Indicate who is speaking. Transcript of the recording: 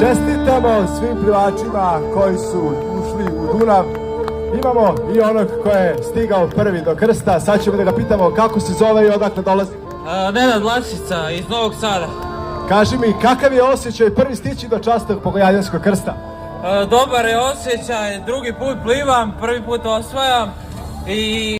Speaker 1: Čestitamo svim plivačima koji su ušli u Dunav. Imamo i onog ko je stigao prvi do krsta. Sad ćemo da ga pitamo kako se zove i odakle dolazi.
Speaker 2: Nenad Vlačica iz Novog Sada.
Speaker 1: Kaži mi, kakav je osjećaj prvi stići do časnog Bogojadinskog krsta?
Speaker 2: Dobar je osjećaj, drugi put plivam, prvi put osvajam i